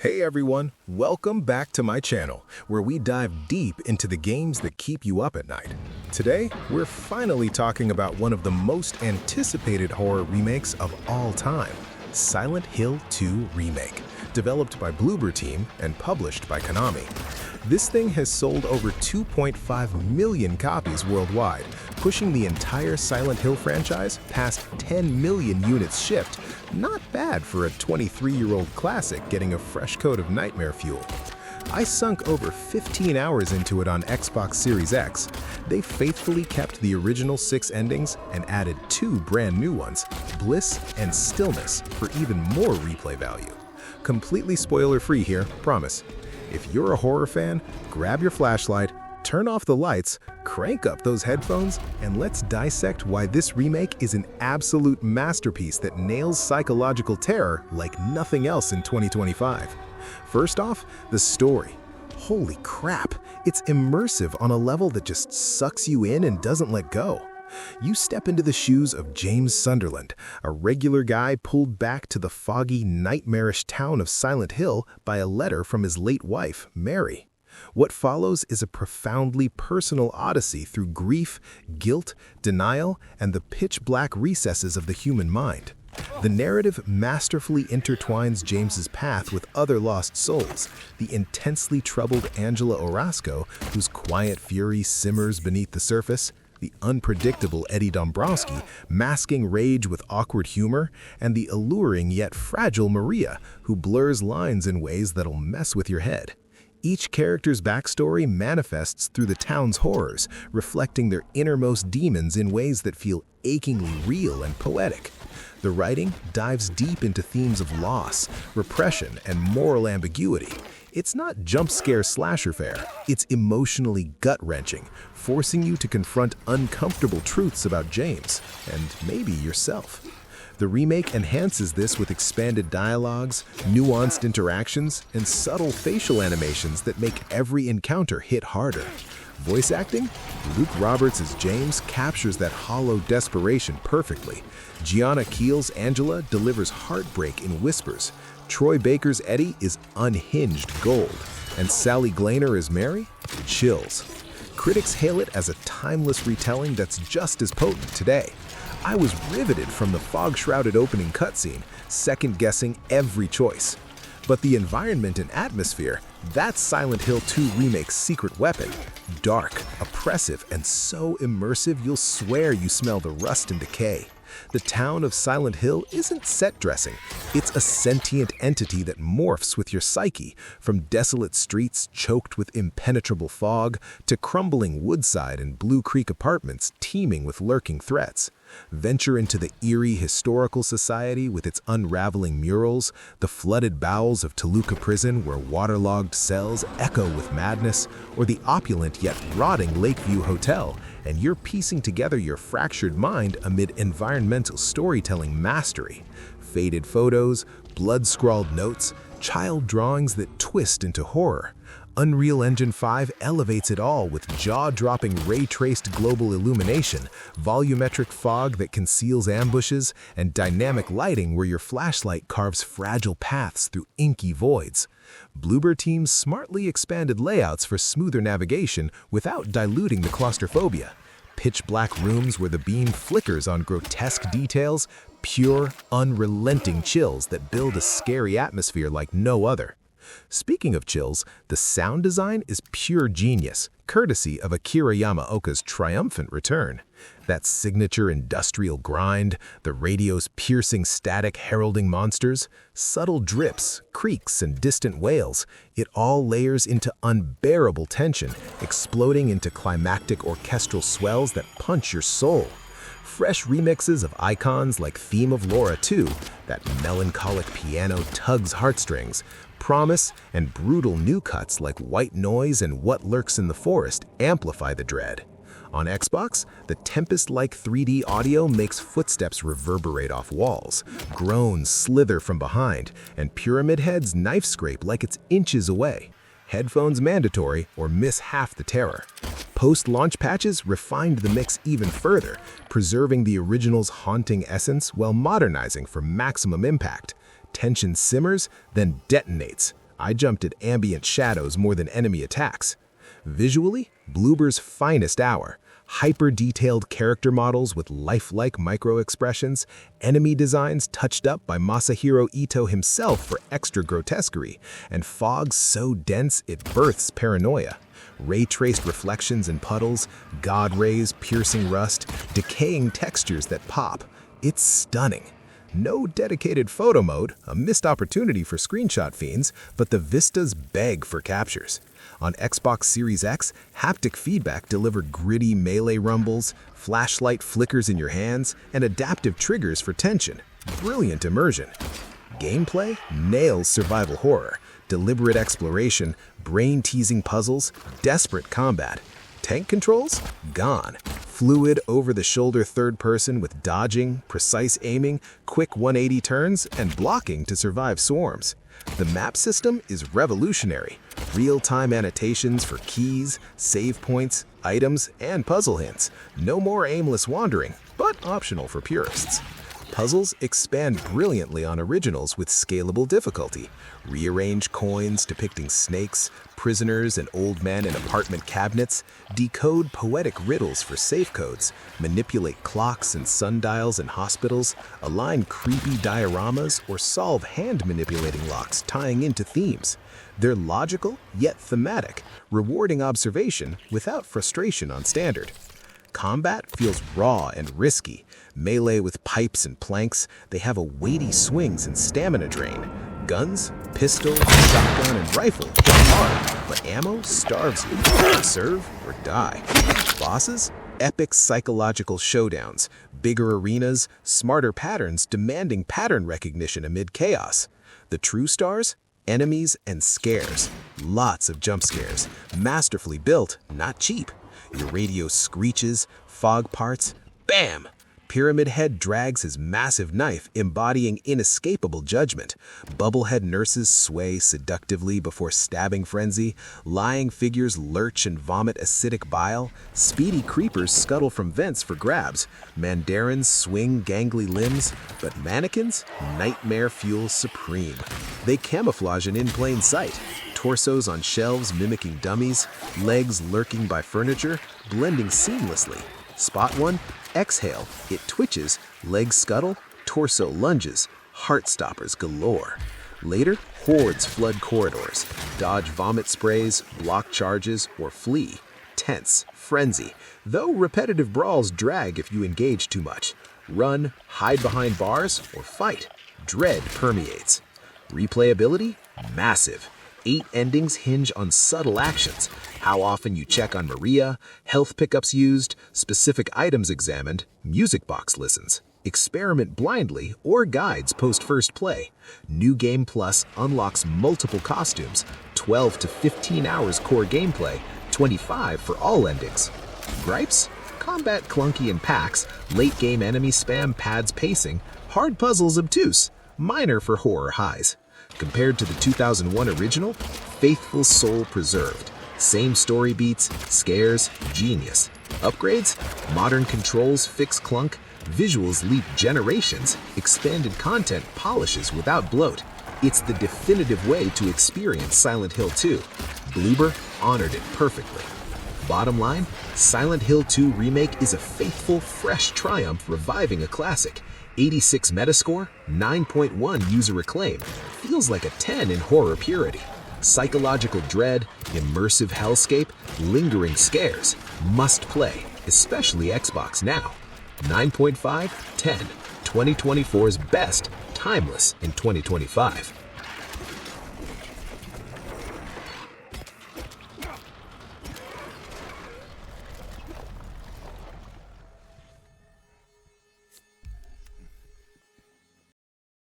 Hey everyone, welcome back to my channel, where we dive deep into the games that keep you up at night. Today, we're finally talking about one of the most anticipated horror remakes of all time, Silent Hill 2 Remake, developed by Bloober Team and published by Konami. This thing has sold over 2.5 million copies worldwide, pushing the entire Silent Hill franchise past 10 million units shipped. Not bad for a 23-year-old classic getting a fresh coat of nightmare fuel. I sunk over 15 hours into it on Xbox Series X. They faithfully kept the original 6 endings and added 2 brand new ones, Bliss and Stillness, for even more replay value. Completely spoiler-free here, promise. If you're a horror fan, grab your flashlight, turn off the lights, crank up those headphones, and let's dissect why this remake is an absolute masterpiece that nails psychological terror like nothing else in 2025. First off, the story. Holy crap, it's immersive on a level that just sucks you in and doesn't let go. You step into the shoes of James Sunderland, a regular guy pulled back to the foggy, nightmarish town of Silent Hill by a letter from his late wife, Mary. What follows is a profoundly personal odyssey through grief, guilt, denial, and the pitch-black recesses of the human mind. The narrative masterfully intertwines James's path with other lost souls, the intensely troubled Angela Orozco, whose quiet fury simmers beneath the surface, the unpredictable Eddie Dombrowski, masking rage with awkward humor, and the alluring yet fragile Maria, who blurs lines in ways that'll mess with your head. Each character's backstory manifests through the town's horrors, reflecting their innermost demons in ways that feel achingly real and poetic. The writing dives deep into themes of loss, repression, and moral ambiguity. It's not jump-scare slasher fare, it's emotionally gut-wrenching, forcing you to confront uncomfortable truths about James, and maybe yourself. The remake enhances this with expanded dialogues, nuanced interactions, and subtle facial animations that make every encounter hit harder. Voice acting? Luke Roberts as James captures that hollow desperation perfectly. Gianna Keel's Angela delivers heartbreak in whispers. Troy Baker's Eddie is unhinged gold. And Sally Glaner as Mary? Chills. Critics hail it as a timeless retelling that's just as potent today. I was riveted from the fog-shrouded opening cutscene, second-guessing every choice. But the environment and atmosphere, that's Silent Hill 2 Remake's secret weapon. Dark, oppressive, and so immersive you'll swear you smell the rust and decay. The town of Silent Hill isn't set dressing. It's a sentient entity that morphs with your psyche, from desolate streets choked with impenetrable fog to crumbling woodside and Blue Creek apartments teeming with lurking threats. Venture into the eerie historical society with its unraveling murals, the flooded bowels of Toluca Prison where waterlogged cells echo with madness, or the opulent yet rotting Lakeview Hotel, and you're piecing together your fractured mind amid environmental storytelling mastery. Faded photos, blood-scrawled notes, child drawings that twist into horror. Unreal Engine 5 elevates it all with jaw-dropping ray-traced global illumination, volumetric fog that conceals ambushes, and dynamic lighting where your flashlight carves fragile paths through inky voids. Bloober Team's smartly expanded layouts for smoother navigation without diluting the claustrophobia. Pitch-black rooms where the beam flickers on grotesque details, pure, unrelenting chills that build a scary atmosphere like no other. Speaking of chills, the sound design is pure genius, courtesy of Akira Yamaoka's triumphant return. That signature industrial grind, the radio's piercing static heralding monsters, subtle drips, creaks, and distant wails, it all layers into unbearable tension, exploding into climactic orchestral swells that punch your soul. Fresh remixes of icons like Theme of Laura 2, that melancholic piano tugs heartstrings, Promise, and brutal new cuts like White Noise and What Lurks in the Forest amplify the dread. On Xbox, the Tempest-like 3D audio makes footsteps reverberate off walls, groans slither from behind, and Pyramid Head's knife scrape like it's inches away. Headphones mandatory or miss half the terror. Post-launch patches refined the mix even further, preserving the original's haunting essence while modernizing for maximum impact. Tension simmers, then detonates. I jumped at ambient shadows more than enemy attacks. Visually, Bloober's finest hour. Hyper-detailed character models with lifelike micro-expressions, enemy designs touched up by Masahiro Ito himself for extra grotesquerie, and fog so dense it births paranoia. Ray-traced reflections in puddles, god rays piercing rust, decaying textures that pop. It's stunning. No dedicated photo mode, a missed opportunity for screenshot fiends, but the vistas beg for captures. On Xbox Series X, haptic feedback delivered gritty melee rumbles, flashlight flickers in your hands, and adaptive triggers for tension. Brilliant immersion. Gameplay nails survival horror, deliberate exploration, brain-teasing puzzles, desperate combat. Tank controls? Gone. Fluid, over-the-shoulder third person with dodging, precise aiming, quick 180 turns, and blocking to survive swarms. The map system is revolutionary. Real-time annotations for keys, save points, items, and puzzle hints. No more aimless wandering, but optional for purists. Puzzles expand brilliantly on originals with scalable difficulty. Rearrange coins depicting snakes, prisoners, and old men in apartment cabinets. Decode poetic riddles for safe codes. Manipulate clocks and sundials in hospitals. Align creepy dioramas or solve hand-manipulating locks tying into themes. They're logical, yet thematic, rewarding observation without frustration on standard. Combat feels raw and risky. Melee with pipes and planks, they have a weighty swings and stamina drain. Guns, pistol, shotgun, and rifle hit hard, but ammo starves you. Serve or die. Bosses? Epic psychological showdowns, bigger arenas, smarter patterns demanding pattern recognition amid chaos. The true stars? Enemies and scares. Lots of jump scares. Masterfully built, not cheap. Your radio screeches, fog parts, bam! Pyramid Head drags his massive knife, embodying inescapable judgment. Bubblehead nurses sway seductively before stabbing frenzy. Lying figures lurch and vomit acidic bile. Speedy creepers scuttle from vents for grabs. Mandarins swing gangly limbs. But mannequins? Nightmare fuel supreme. They camouflage in plain sight. Torsos on shelves mimicking dummies. Legs lurking by furniture, blending seamlessly. Spot one? Exhale, it twitches, legs scuttle, torso lunges, heart stoppers galore. Later, hordes flood corridors, dodge vomit sprays, block charges, or flee. Tense, frenzy, though repetitive brawls drag if you engage too much. Run, hide behind bars, or fight. Dread permeates. Replayability? Massive. 8 endings hinge on subtle actions. How often you check on Maria, health pickups used, specific items examined, music box listens. Experiment blindly or guides post first play. New Game Plus unlocks multiple costumes, 12 to 15 hours core gameplay, 25 for all endings. Gripes? Combat clunky in packs, late game enemy spam pads pacing, hard puzzles obtuse, minor for horror highs. Compared to the 2001 original, faithful soul preserved. Same story beats, scares, genius. Upgrades? Modern controls fix clunk, visuals leap generations, expanded content polishes without bloat. It's the definitive way to experience Silent Hill 2. Bloober honored it perfectly. Bottom line, Silent Hill 2 Remake is a faithful, fresh triumph reviving a classic. 86 Metascore, 9.1 user acclaim. Feels like a 10 in horror purity. Psychological dread, immersive hellscape, lingering scares. Must play, especially Xbox Now. 9.5, 10. 2024's best, timeless in 2025.